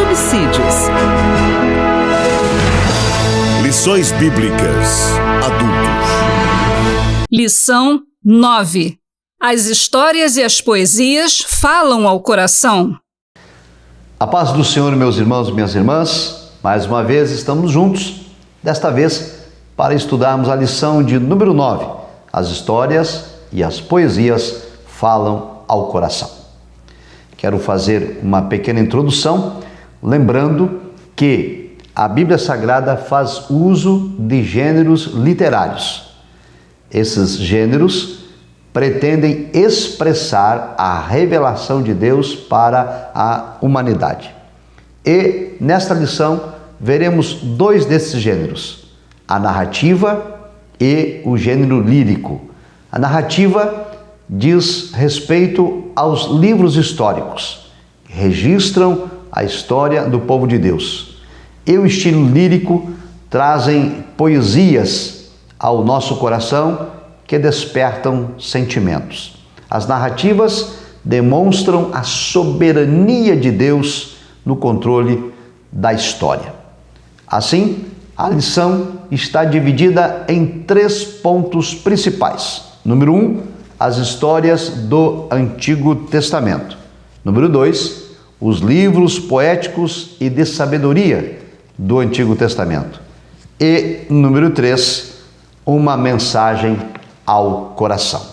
subsídios. Lições Bíblicas Adultos. Lição 9. As histórias e as poesias falam ao coração. A paz do Senhor, meus irmãos e minhas irmãs. Mais uma vez estamos juntos, desta vez para estudarmos a lição de número 9. As histórias e as poesias falam ao coração. Quero fazer uma pequena introdução, lembrando que a Bíblia Sagrada faz uso de gêneros literários. Esses gêneros pretendem expressar a revelação de Deus para a humanidade. E nesta lição veremos dois desses gêneros, a narrativa e o gênero lírico. A narrativa diz respeito aos livros históricos, que registram a história do povo de Deus. E o estilo lírico trazem poesias ao nosso coração que despertam sentimentos. As narrativas demonstram a soberania de Deus no controle da história. Assim, a lição está dividida em 3 pontos principais. Número 1, as histórias do Antigo Testamento. Número 2, os livros poéticos e de sabedoria do Antigo Testamento. E número 3, uma mensagem ao coração.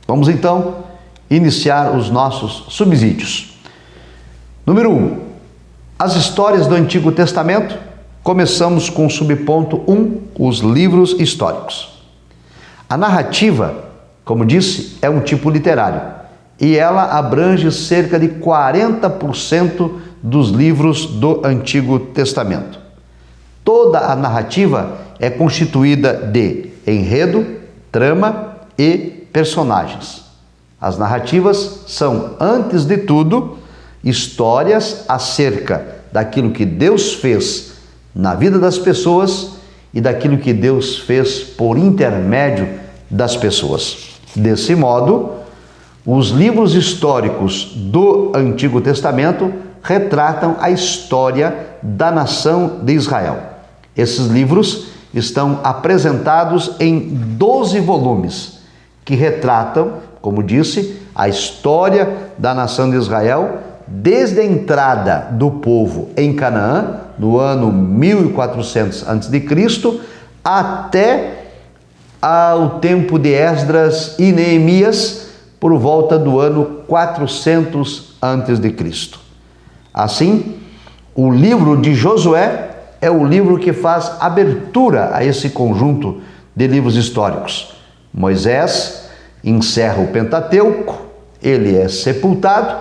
Vamos então iniciar os nossos subsídios. Número 1, as histórias do Antigo Testamento. Começamos com o subponto 1, os livros históricos. A narrativa, como disse, é um tipo literário e ela abrange cerca de 40% dos livros do Antigo Testamento. Toda a narrativa é constituída de enredo, trama e personagens. As narrativas são, antes de tudo, histórias acerca daquilo que Deus fez na vida das pessoas e daquilo que Deus fez por intermédio das pessoas. Desse modo, os livros históricos do Antigo Testamento retratam a história da nação de Israel. Esses livros estão apresentados em 12 volumes, que retratam, como disse, a história da nação de Israel, desde a entrada do povo em Canaã, no ano 1400 a.C., até ao tempo de Esdras e Neemias, por volta do ano 400 a.C. Assim, o livro de Josué é o livro que faz abertura a esse conjunto de livros históricos. Moisés encerra o Pentateuco, ele é sepultado,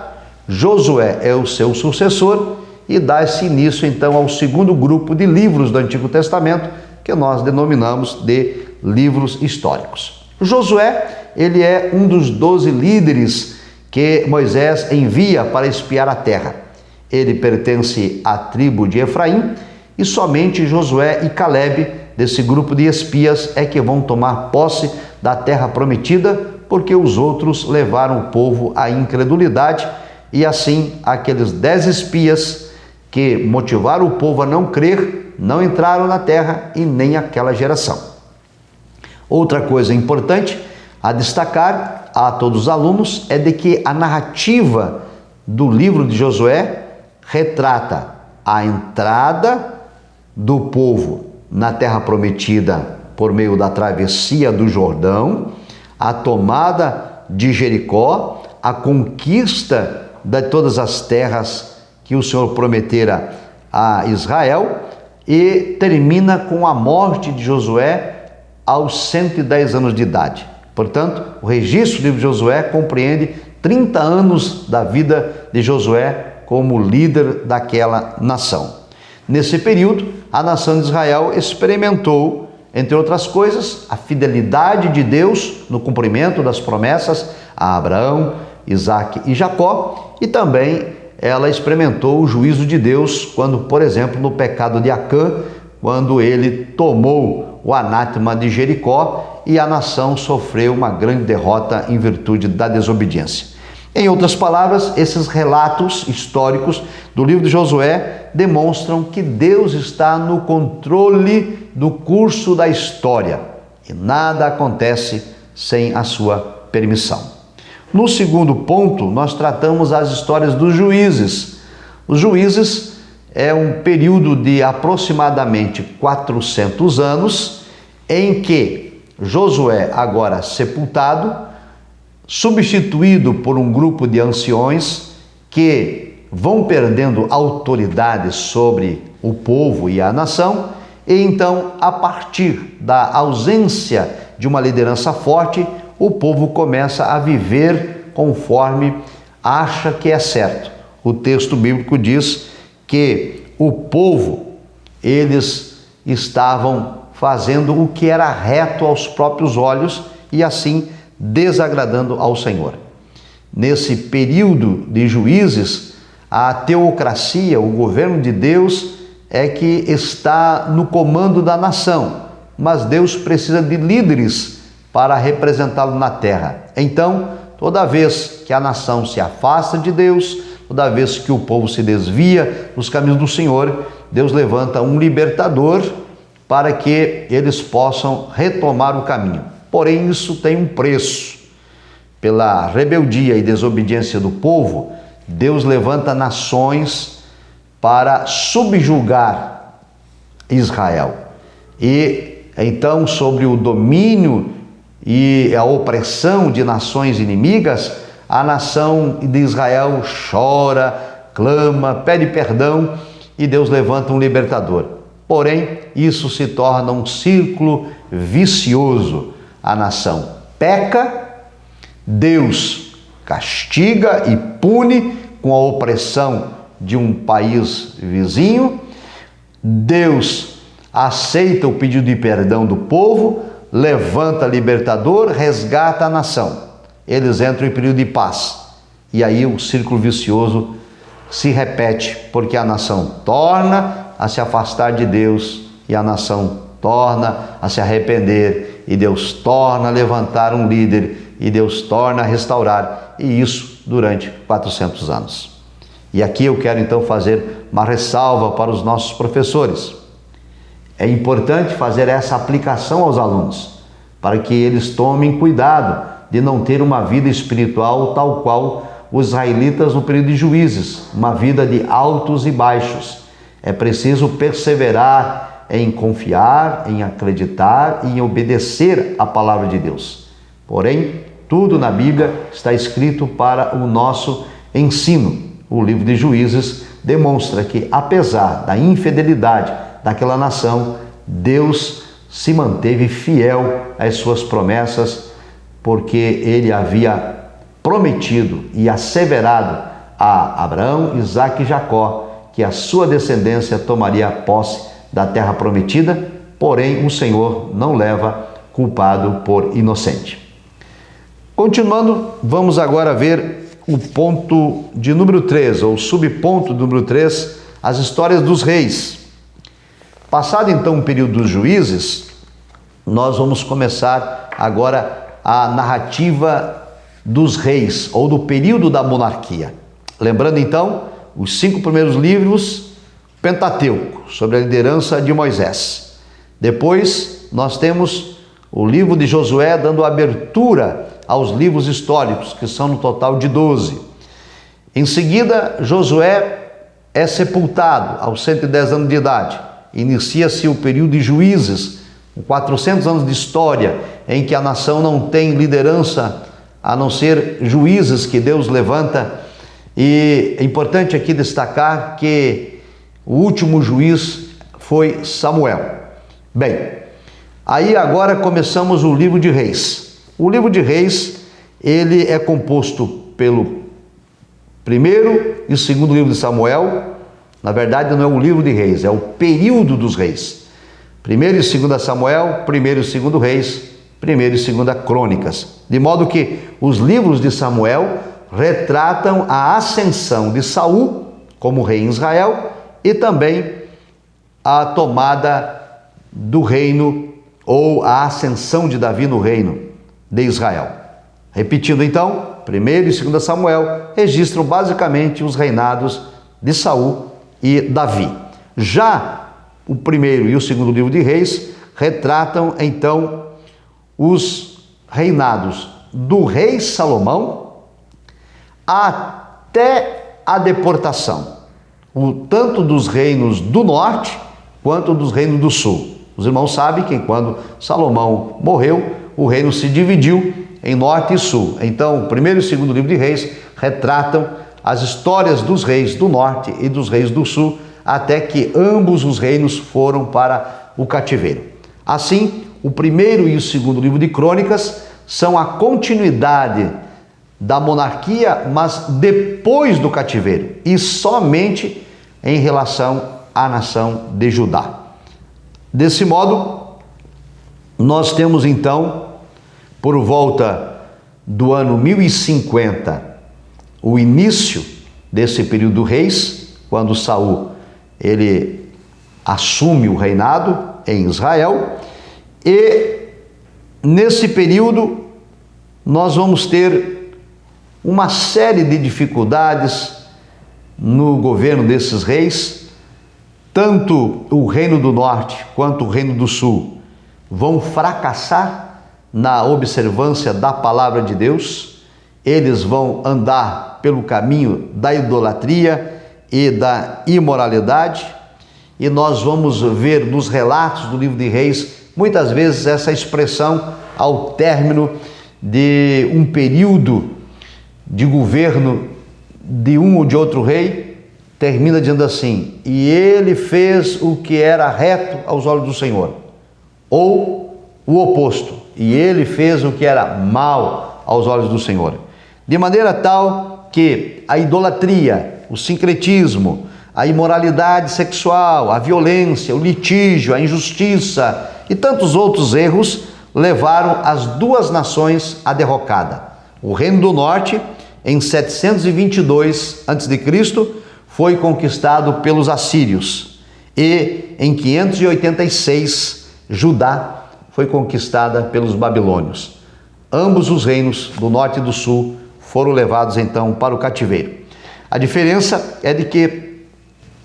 Josué é o seu sucessor e dá-se início então ao segundo grupo de livros do Antigo Testamento, que nós denominamos de livros históricos. Josué, ele é um dos 12 líderes que Moisés envia para espiar a terra. Ele pertence à tribo de Efraim e somente Josué e Calebe, desse grupo de espias, é que vão tomar posse da terra prometida, porque os outros levaram o povo à incredulidade e assim aqueles 10 espias que motivaram o povo a não crer, não entraram na terra e nem aquela geração. Outra coisa importante a destacar a todos os alunos é de que a narrativa do livro de Josué retrata a entrada do povo na terra prometida por meio da travessia do Jordão, a tomada de Jericó, a conquista de todas as terras que o Senhor prometera a Israel e termina com a morte de Josué aos 110 anos de idade. Portanto, o registro do livro de Josué compreende 30 anos da vida de Josué como líder daquela nação. Nesse período, a nação de Israel experimentou, entre outras coisas, a fidelidade de Deus no cumprimento das promessas a Abraão, Isaque e Jacó, e também ela experimentou o juízo de Deus quando, por exemplo, no pecado de Acã, quando ele tomou o anátema de Jericó e a nação sofreu uma grande derrota em virtude da desobediência. Em outras palavras, esses relatos históricos do livro de Josué demonstram que Deus está no controle do curso da história e nada acontece sem a sua permissão. No segundo ponto, nós tratamos as histórias dos juízes. Os juízes é um período de aproximadamente 400 anos em que Josué, agora sepultado, substituído por um grupo de anciões que vão perdendo autoridade sobre o povo e a nação, e então, a partir da ausência de uma liderança forte, o povo começa a viver conforme acha que é certo. O texto bíblico diz que o povo, eles estavam fazendo o que era reto aos próprios olhos e assim desagradando ao Senhor. Nesse período de juízes, a teocracia, o governo de Deus, é que está no comando da nação, mas Deus precisa de líderes para representá-lo na terra. Então, toda vez que a nação se afasta de Deus, toda vez que o povo se desvia dos caminhos do Senhor, Deus levanta um libertador para que eles possam retomar o caminho. Porém, isso tem um preço. Pela rebeldia e desobediência do povo, Deus levanta nações para subjugar Israel. E então, sobre o domínio e a opressão de nações inimigas, a nação de Israel chora, clama, pede perdão e Deus levanta um libertador. Porém, isso se torna um círculo vicioso. A nação peca, Deus castiga e pune com a opressão de um país vizinho, Deus aceita o pedido de perdão do povo, levanta libertador, resgata a nação. Eles entram em período de paz. E aí o círculo vicioso se repete, porque a nação torna a se afastar de Deus e a nação torna a se arrepender e Deus torna a levantar um líder e Deus torna a restaurar, e isso durante 400 anos. E aqui eu quero então fazer uma ressalva para os nossos professores. É importante fazer essa aplicação aos alunos, para que eles tomem cuidado de não ter uma vida espiritual tal qual os israelitas no período de juízes, uma vida de altos e baixos. É preciso perseverar em confiar, em acreditar e em obedecer à palavra de Deus. Porém, tudo na Bíblia está escrito para o nosso ensino. O livro de Juízes demonstra que, apesar da infidelidade daquela nação, Deus se manteve fiel às suas promessas, porque ele havia prometido e asseverado a Abraão, Isaque e Jacó que a sua descendência tomaria posse da terra prometida, porém o Senhor não leva culpado por inocente. Continuando, vamos agora ver o ponto de número 3, ou subponto número 3, as histórias dos reis. Passado então o período dos juízes, nós vamos começar agora a narrativa dos reis, ou do período da monarquia. Lembrando então, os 5 primeiros livros, Pentateuco, sobre a liderança de Moisés. Depois, nós temos o livro de Josué dando abertura aos livros históricos, que são no total de 12. Em seguida, Josué é sepultado aos 110 anos de idade. Inicia-se o período de juízes, com 400 anos de história, em que a nação não tem liderança, a não ser juízes que Deus levanta. E é importante aqui destacar que o último juiz foi Samuel. Bem, aí agora começamos o livro de Reis. O livro de Reis, ele é composto pelo primeiro e segundo livro de Samuel. Na verdade, não é o livro de Reis, é o período dos reis. Primeiro e segundo Samuel, primeiro e segundo Reis, primeiro e segunda Crônicas. De modo que os livros de Samuel retratam a ascensão de Saul como rei em Israel e também a tomada do reino, ou a ascensão de Davi no reino de Israel. Repetindo então, 1º e 2 Samuel registram basicamente os reinados de Saul e Davi. Já o 1º e o 2º livro de Reis retratam então os reinados do rei Salomão até a deportação, tanto dos reinos do norte quanto dos reinos do sul. Os irmãos sabem que quando Salomão morreu, o reino se dividiu em norte e sul. Então, o 1º e o 2º livro de Reis retratam as histórias dos reis do norte e dos reis do sul, até que ambos os reinos foram para o cativeiro. Assim, o 1º e o 2º livro de Crônicas são a continuidade da monarquia, mas depois do cativeiro, e somente em relação à nação de Judá. Desse modo, nós temos então, por volta do ano 1050, o início desse período do reis, quando Saul ele assume o reinado em Israel, e nesse período nós vamos ter uma série de dificuldades no governo desses reis. Tanto o reino do norte quanto o reino do sul vão fracassar na observância da palavra de Deus. Eles vão andar pelo caminho da idolatria e da imoralidade, e nós vamos ver nos relatos do livro de Reis, muitas vezes essa expressão ao término de um período de governo de um ou de outro rei, termina dizendo assim: e ele fez o que era reto aos olhos do Senhor. Ou o oposto: e ele fez o que era mal aos olhos do Senhor. De maneira tal que a idolatria, o sincretismo, a imoralidade sexual, a violência, o litígio, a injustiça e tantos outros erros levaram as duas nações à derrocada. O Reino do Norte, em 722 a.C., foi conquistado pelos assírios, e em 586 Judá foi conquistada pelos babilônios. Ambos os reinos do norte e do sul foram levados então para o cativeiro. A diferença é de que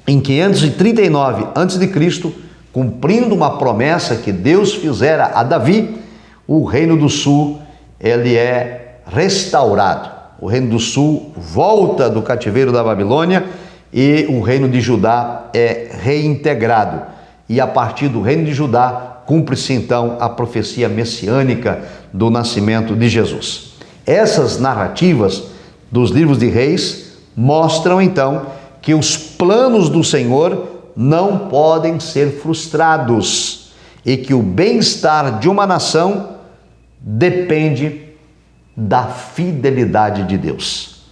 em 539 a.C., cumprindo uma promessa que Deus fizera a Davi, o reino do sul ele é restaurado. O reino do sul volta do cativeiro da Babilônia e o reino de Judá é reintegrado. E a partir do reino de Judá cumpre-se então a profecia messiânica do nascimento de Jesus. Essas narrativas dos livros de Reis mostram então que os planos do Senhor não podem ser frustrados e que o bem-estar de uma nação depende da fidelidade de Deus.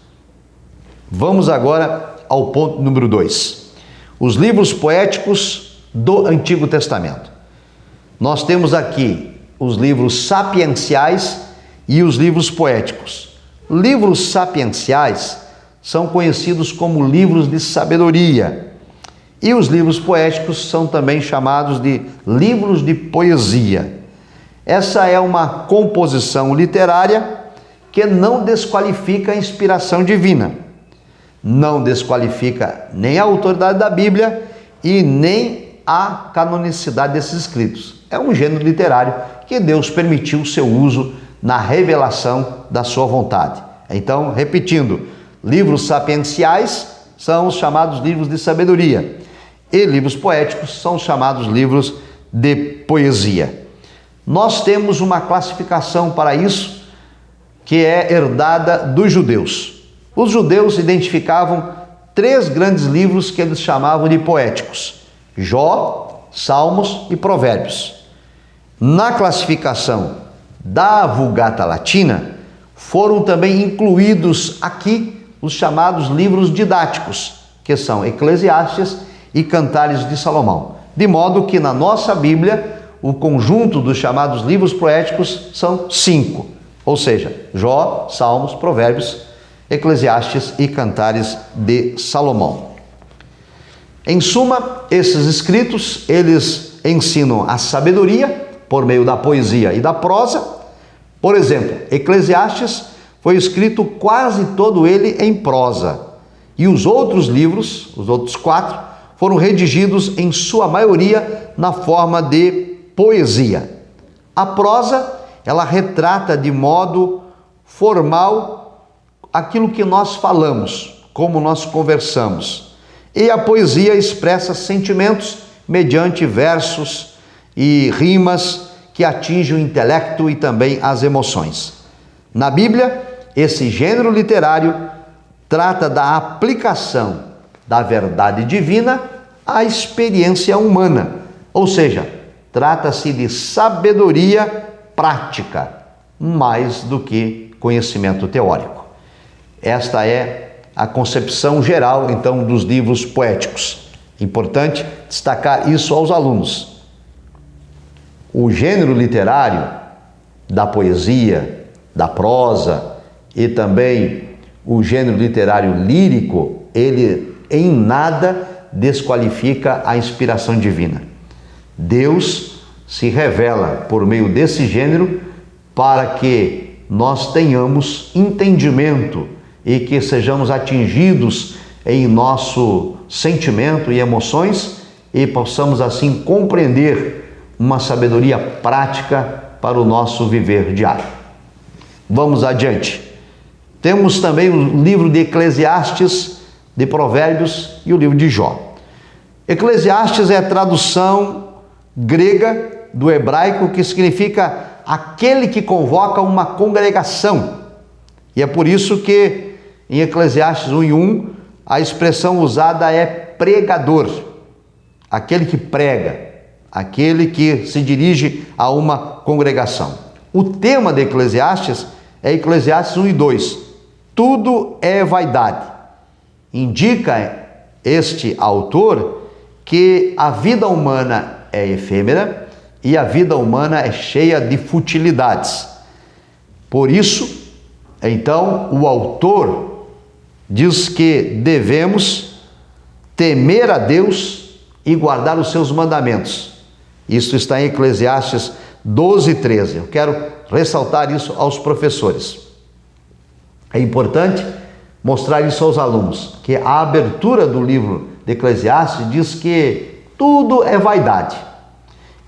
Vamos agora ao ponto número 2. Os livros poéticos do Antigo Testamento. Nós temos aqui os livros sapienciais e os livros poéticos. Livros sapienciais são conhecidos como livros de sabedoria, e os livros poéticos são também chamados de livros de poesia. Essa é uma composição literária que não desqualifica a inspiração divina, não desqualifica nem a autoridade da Bíblia e nem a canonicidade desses escritos. É um gênero literário que Deus permitiu o seu uso na revelação da sua vontade. Então, repetindo, livros sapienciais são os chamados livros de sabedoria, e livros poéticos são os chamados livros de poesia. Nós temos uma classificação para isso que é herdada dos judeus. Os judeus identificavam 3 grandes livros que eles chamavam de poéticos: Jó, Salmos e Provérbios. Na classificação da Vulgata Latina, foram também incluídos aqui os chamados livros didáticos, que são Eclesiastes e Cantares de Salomão. De modo que na nossa Bíblia, o conjunto dos chamados livros poéticos são 5, ou seja, Jó, Salmos, Provérbios, Eclesiastes e Cantares de Salomão. Em suma, esses escritos, eles ensinam a sabedoria por meio da poesia e da prosa. Por exemplo, Eclesiastes foi escrito quase todo ele em prosa. E os outros livros, os outros 4, foram redigidos em sua maioria na forma de poesia. A prosa, ela retrata de modo formal aquilo que nós falamos, como nós conversamos. E a poesia expressa sentimentos mediante versos e rimas que atingem o intelecto e também as emoções. Na Bíblia, esse gênero literário trata da aplicação da verdade divina à experiência humana, ou seja, trata-se de sabedoria prática, mais do que conhecimento teórico. Esta é a concepção geral, então, dos livros poéticos. Importante destacar isso aos alunos. O gênero literário da poesia, da prosa e também o gênero literário lírico, ele em nada desqualifica a inspiração divina. Deus se revela por meio desse gênero para que nós tenhamos entendimento e que sejamos atingidos em nosso sentimento e emoções e possamos assim compreender uma sabedoria prática para o nosso viver diário. Vamos adiante. Temos também o livro de Eclesiastes, de Provérbios e o livro de Jó. Eclesiastes é a tradução grega do hebraico que significa aquele que convoca uma congregação. E é por isso que em Eclesiastes 1:1 a expressão usada é pregador, aquele que prega, aquele que se dirige a uma congregação. O tema de Eclesiastes é Eclesiastes 1:2. Tudo é vaidade. Indica este autor que a vida humana é efêmera e a vida humana é cheia de futilidades. Por isso, então, o autor diz que devemos temer a Deus e guardar os seus mandamentos. Isso está em Eclesiastes 12:13. Eu quero ressaltar isso aos professores. É importante mostrar isso aos alunos, que a abertura do livro de Eclesiastes diz que tudo é vaidade.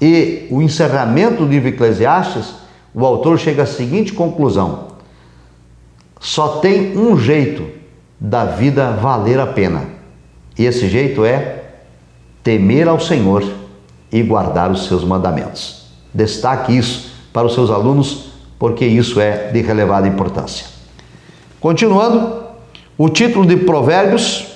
E o encerramento do livro de Eclesiastes, o autor chega à seguinte conclusão: só tem um jeito da vida valer a pena. E esse jeito é temer ao Senhor e guardar os seus mandamentos. Destaque isso para os seus alunos, porque isso é de relevada importância. Continuando, o título de Provérbios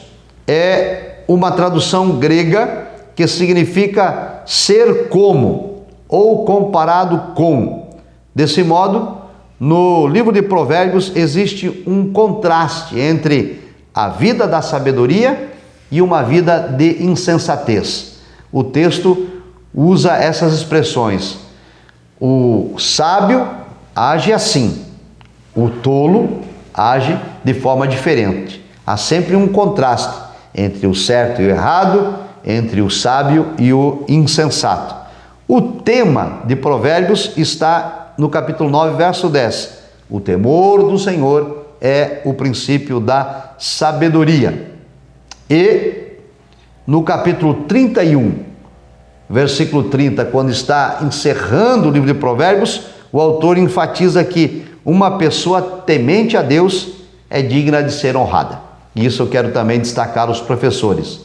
é uma tradução grega que significa ser como ou comparado com. Desse modo, no livro de Provérbios existe um contraste entre a vida da sabedoria e uma vida de insensatez. O texto usa essas expressões: o sábio age assim, o tolo age de forma diferente. Há sempre um contraste entre o certo e o errado, entre o sábio e o insensato. O tema de Provérbios está no capítulo 9, verso 10. O temor do Senhor é o princípio da sabedoria. E no capítulo 31, versículo 30, quando está encerrando o livro de Provérbios, o autor enfatiza que uma pessoa temente a Deus é digna de ser honrada. E isso eu quero também destacar aos professores.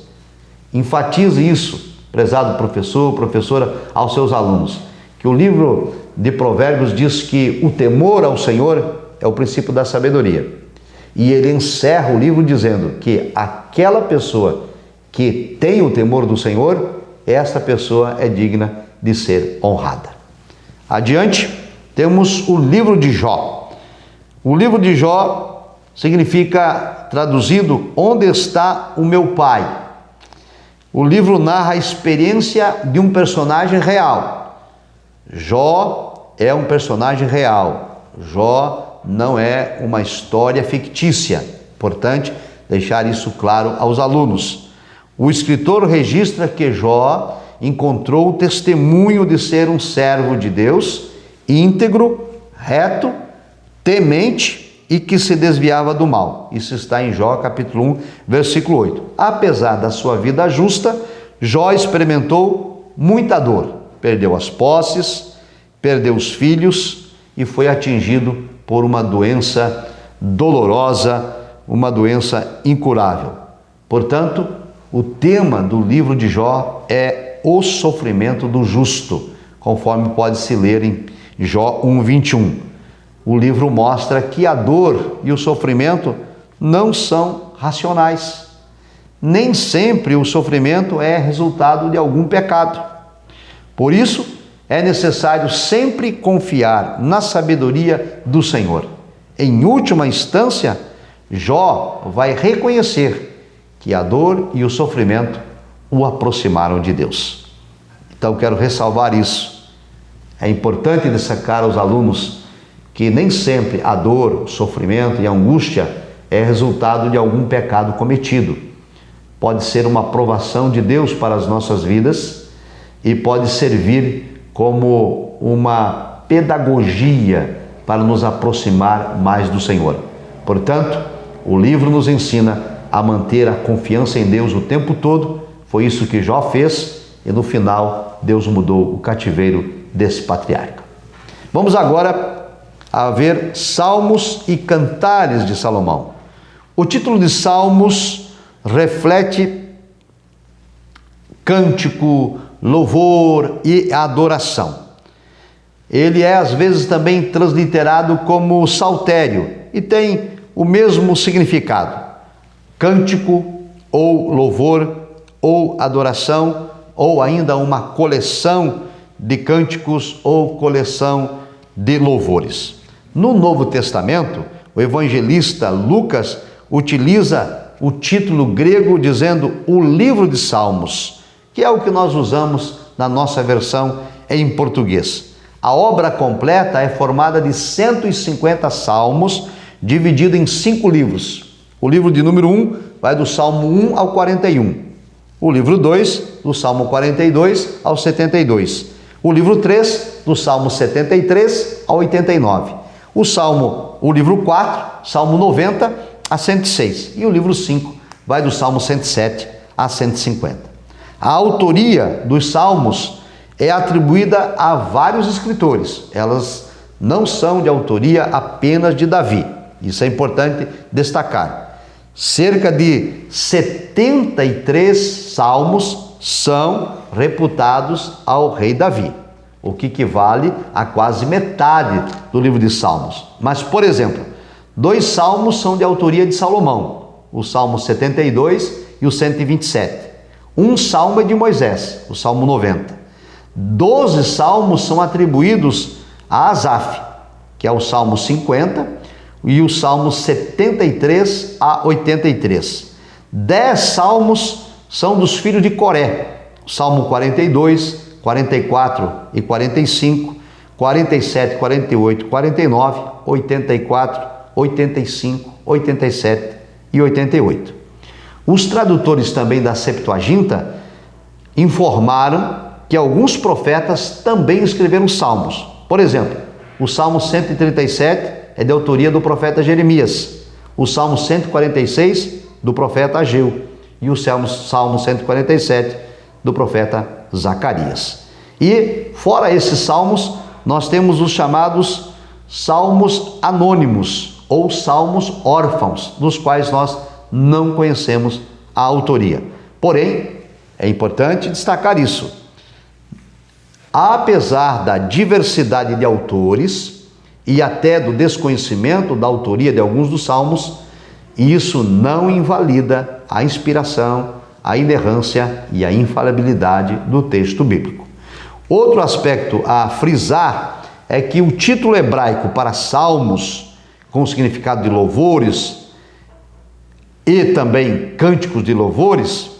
Enfatize isso, prezado professor, professora, aos seus alunos, que o livro de Provérbios diz que o temor ao Senhor é o princípio da sabedoria. E ele encerra o livro dizendo que aquela pessoa que tem o temor do Senhor, essa pessoa é digna de ser honrada. Adiante, temos o livro de Jó. O livro de Jó significa, traduzido, onde está o meu pai? O livro narra a experiência de um personagem real. Jó é um personagem real. Jó não é uma história fictícia. Importante deixar isso claro aos alunos. O escritor registra que Jó encontrou o testemunho de ser um servo de Deus, íntegro, reto, temente e que se desviava do mal. Isso está em Jó capítulo 1, versículo 8. Apesar da sua vida justa, Jó experimentou muita dor. Perdeu as posses, perdeu os filhos e foi atingido por uma doença dolorosa, uma doença incurável. Portanto, o tema do livro de Jó é o sofrimento do justo, conforme pode-se ler em Jó 1:21. O livro mostra que a dor e o sofrimento não são racionais. Nem sempre o sofrimento é resultado de algum pecado. Por isso, é necessário sempre confiar na sabedoria do Senhor. Em última instância, Jó vai reconhecer que a dor e o sofrimento o aproximaram de Deus. Então, quero ressalvar isso. É importante destacar aos alunos que nem sempre a dor, o sofrimento e a angústia é resultado de algum pecado cometido. Pode ser uma provação de Deus para as nossas vidas e pode servir como uma pedagogia para nos aproximar mais do Senhor. Portanto, o livro nos ensina a manter a confiança em Deus o tempo todo. Foi isso que Jó fez e no final Deus mudou o cativeiro desse patriarca. Vamos agora a ver Salmos e Cantares de Salomão. O título de Salmos reflete cântico, louvor e adoração. Ele é às vezes também transliterado como saltério e tem o mesmo significado: cântico ou louvor ou adoração, ou ainda uma coleção de cânticos ou coleção de louvores. No Novo Testamento, o evangelista Lucas utiliza o título grego dizendo o livro de Salmos, que é o que nós usamos na nossa versão em português. A obra completa é formada de 150 salmos, dividido em 5 livros. O livro de número 1 vai do Salmo 1 ao 41. O livro 2, do Salmo 42 ao 72. O livro 3, do Salmo 73 ao 89. O livro 4, Salmo 90 a 106. E o livro 5 vai do Salmo 107 a 150. A autoria dos salmos é atribuída a vários escritores. Elas não são de autoria apenas de Davi. Isso é importante destacar. Cerca de 73 salmos são reputados ao rei Davi, o que equivale a quase metade do livro de Salmos. Mas, por exemplo, 2 salmos são de autoria de Salomão, o Salmo 72 e o 127. Um salmo é de Moisés, o Salmo 90. 12 salmos são atribuídos a Asaf, que é o Salmo 50 e o Salmo 73 a 83. 10 salmos são dos filhos de Coré, o Salmo 42, 44 e 45, 47, 48, 49, 84, 85, 87 e 88. Os tradutores também da Septuaginta informaram que alguns profetas também escreveram salmos. Por exemplo, o Salmo 137 é de autoria do profeta Jeremias, o Salmo 146 do profeta Ageu e o Salmo 147 do profeta Zacarias. E fora esses salmos, nós temos os chamados salmos anônimos ou salmos órfãos, dos quais nós não conhecemos a autoria. Porém, é importante destacar isso. Apesar da diversidade de autores e até do desconhecimento da autoria de alguns dos salmos, isso não invalida a inspiração, a inerrância e a infalibilidade do texto bíblico. Outro aspecto a frisar é que o título hebraico para salmos, com o significado de louvores e também cânticos de louvores,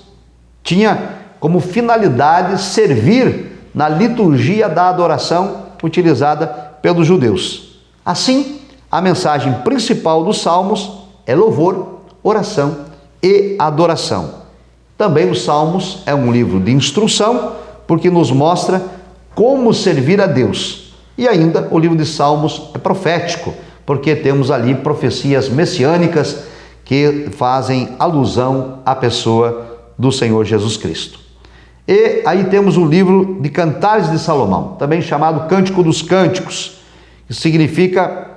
tinha como finalidade servir na liturgia da adoração utilizada pelos judeus. Assim, a mensagem principal dos salmos é louvor, oração e adoração. Também os Salmos é um livro de instrução, porque nos mostra como servir a Deus. E ainda o livro de Salmos é profético, porque temos ali profecias messiânicas que fazem alusão à pessoa do Senhor Jesus Cristo. E aí temos o livro de Cantares de Salomão, também chamado Cântico dos Cânticos, que significa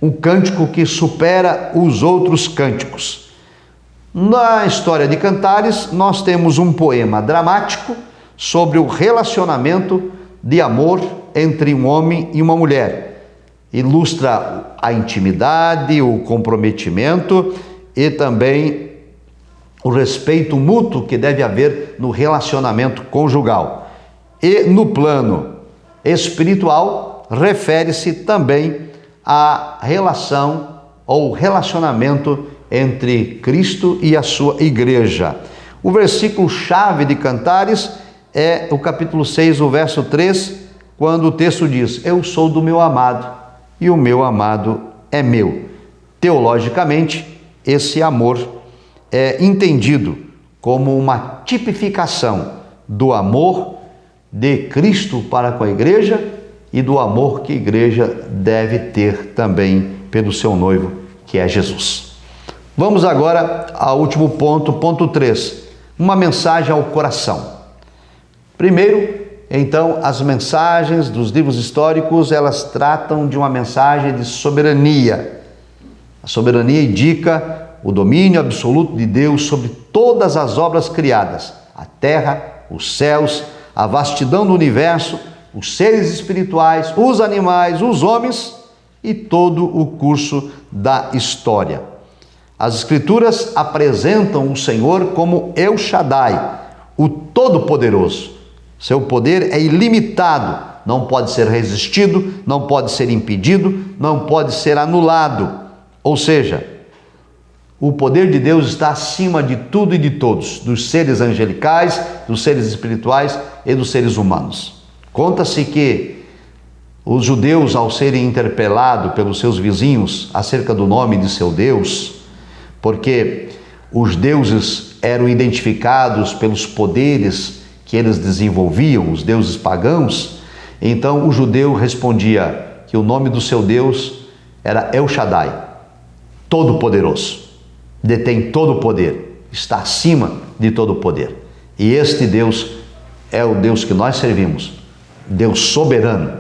um cântico que supera os outros cânticos. Na história de Cantares, nós temos um poema dramático sobre o relacionamento de amor entre um homem e uma mulher. Ilustra a intimidade, o comprometimento e também o respeito mútuo que deve haver no relacionamento conjugal. E no plano espiritual, refere-se também à relação ou relacionamento entre Cristo e a sua igreja. O versículo-chave de Cantares é o capítulo 6, o verso 3, quando o texto diz: eu sou do meu amado e o meu amado é meu. Teologicamente, esse amor é entendido como uma tipificação do amor de Cristo para com a igreja e do amor que a igreja deve ter também pelo seu noivo, que é Jesus. Vamos agora ao último ponto, ponto 3, uma mensagem ao coração. Primeiro, então, as mensagens dos livros históricos, elas tratam de uma mensagem de soberania. A soberania indica o domínio absoluto de Deus sobre todas as obras criadas, a terra, os céus, a vastidão do universo, os seres espirituais, os animais, os homens e todo o curso da história. As Escrituras apresentam o Senhor como El Shaddai, o Todo-Poderoso. Seu poder é ilimitado, não pode ser resistido, não pode ser impedido, não pode ser anulado. Ou seja, o poder de Deus está acima de tudo e de todos, dos seres angelicais, dos seres espirituais e dos seres humanos. Conta-se que os judeus, ao serem interpelados pelos seus vizinhos acerca do nome de seu Deus, porque os deuses eram identificados pelos poderes que eles desenvolviam, os deuses pagãos, então o judeu respondia que o nome do seu Deus era El Shaddai, Todo-Poderoso, detém todo o poder, está acima de todo o poder. E este Deus é o Deus que nós servimos, Deus soberano,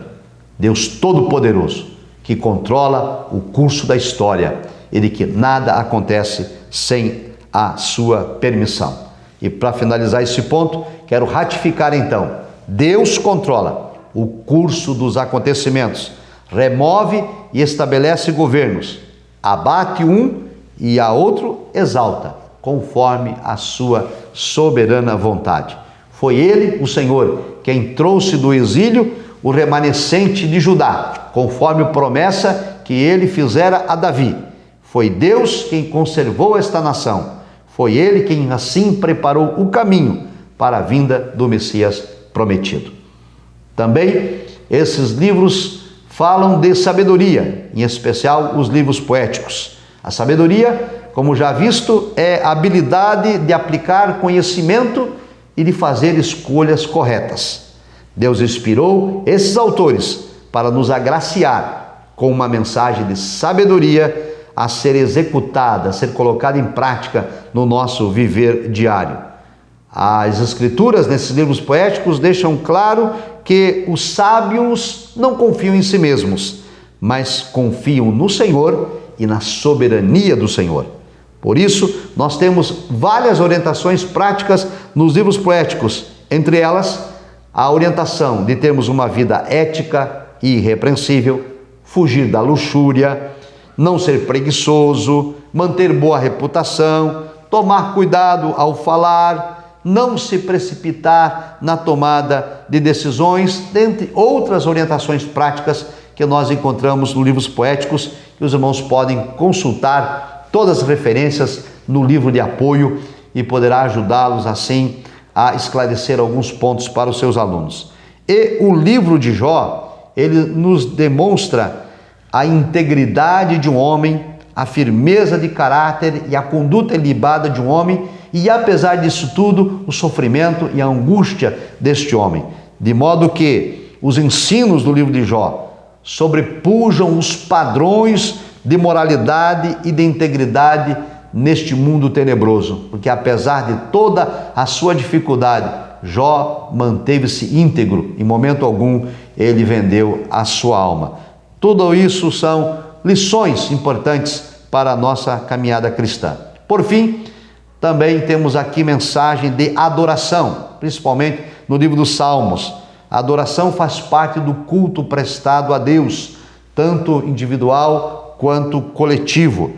Deus Todo-Poderoso, que controla o curso da história e de que nada acontece sem a sua permissão. E para finalizar esse ponto, quero ratificar então, Deus controla o curso dos acontecimentos, remove e estabelece governos, abate um e a outro exalta, conforme a sua soberana vontade. Foi Ele, o Senhor, quem trouxe do exílio o remanescente de Judá, conforme promessa que Ele fizera a Davi. Foi Deus quem conservou esta nação. Foi Ele quem assim preparou o caminho para a vinda do Messias prometido. Também esses livros falam de sabedoria, em especial os livros poéticos. A sabedoria, como já visto, é a habilidade de aplicar conhecimento e de fazer escolhas corretas. Deus inspirou esses autores para nos agraciar com uma mensagem de sabedoria a ser executada, a ser colocada em prática no nosso viver diário. As Escrituras, nesses livros poéticos, deixam claro que os sábios não confiam em si mesmos, mas confiam no Senhor e na soberania do Senhor. Por isso, nós temos várias orientações práticas nos livros poéticos, entre elas, a orientação de termos uma vida ética e irrepreensível, fugir da luxúria, não ser preguiçoso, manter boa reputação, tomar cuidado ao falar, não se precipitar na tomada de decisões, dentre outras orientações práticas que nós encontramos nos livros poéticos, que os irmãos podem consultar todas as referências no livro de apoio e poderá ajudá-los assim a esclarecer alguns pontos para os seus alunos. E o livro de Jó, ele nos demonstra a integridade de um homem, a firmeza de caráter e a conduta ilibada de um homem e, apesar disso tudo, o sofrimento e a angústia deste homem. De modo que os ensinos do livro de Jó sobrepujam os padrões de moralidade e de integridade neste mundo tenebroso, porque apesar de toda a sua dificuldade, Jó manteve-se íntegro, em momento algum ele vendeu a sua alma. Tudo isso são lições importantes para a nossa caminhada cristã. Por fim, também temos aqui mensagem de adoração, principalmente no livro dos Salmos. A adoração faz parte do culto prestado a Deus, tanto individual quanto coletivo.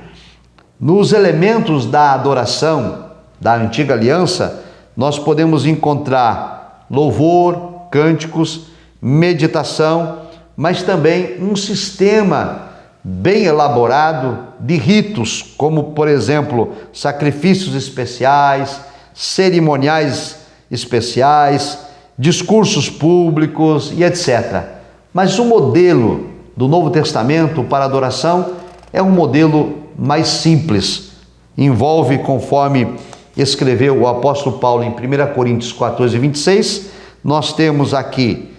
Nos elementos da adoração da antiga aliança, nós podemos encontrar louvor, cânticos, meditação, mas também um sistema bem elaborado de ritos, como, por exemplo, sacrifícios especiais, cerimoniais especiais, discursos públicos e etc. Mas o modelo do Novo Testamento para adoração é um modelo mais simples. Envolve, conforme escreveu o apóstolo Paulo em 1 Coríntios 14, 26, nós temos aqui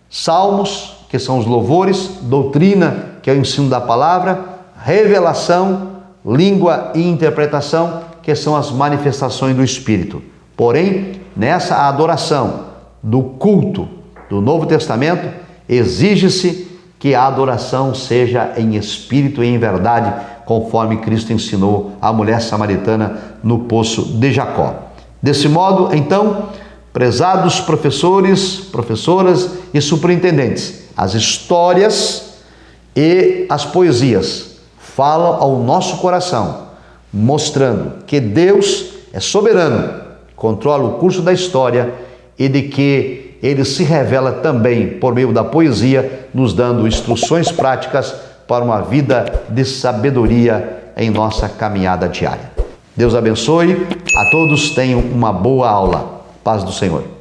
salmos, que são os louvores, doutrina, que é o ensino da palavra, revelação, língua e interpretação, que são as manifestações do Espírito. Porém, nessa adoração do culto do Novo Testamento, exige-se que a adoração seja em espírito e em verdade, conforme Cristo ensinou a mulher samaritana no poço de Jacó. Desse modo, então, prezados professores, professoras e superintendentes, as histórias e as poesias falam ao nosso coração, mostrando que Deus é soberano, controla o curso da história e de que Ele se revela também por meio da poesia, nos dando instruções práticas para uma vida de sabedoria em nossa caminhada diária. Deus abençoe, a todos tenham uma boa aula. Paz do Senhor.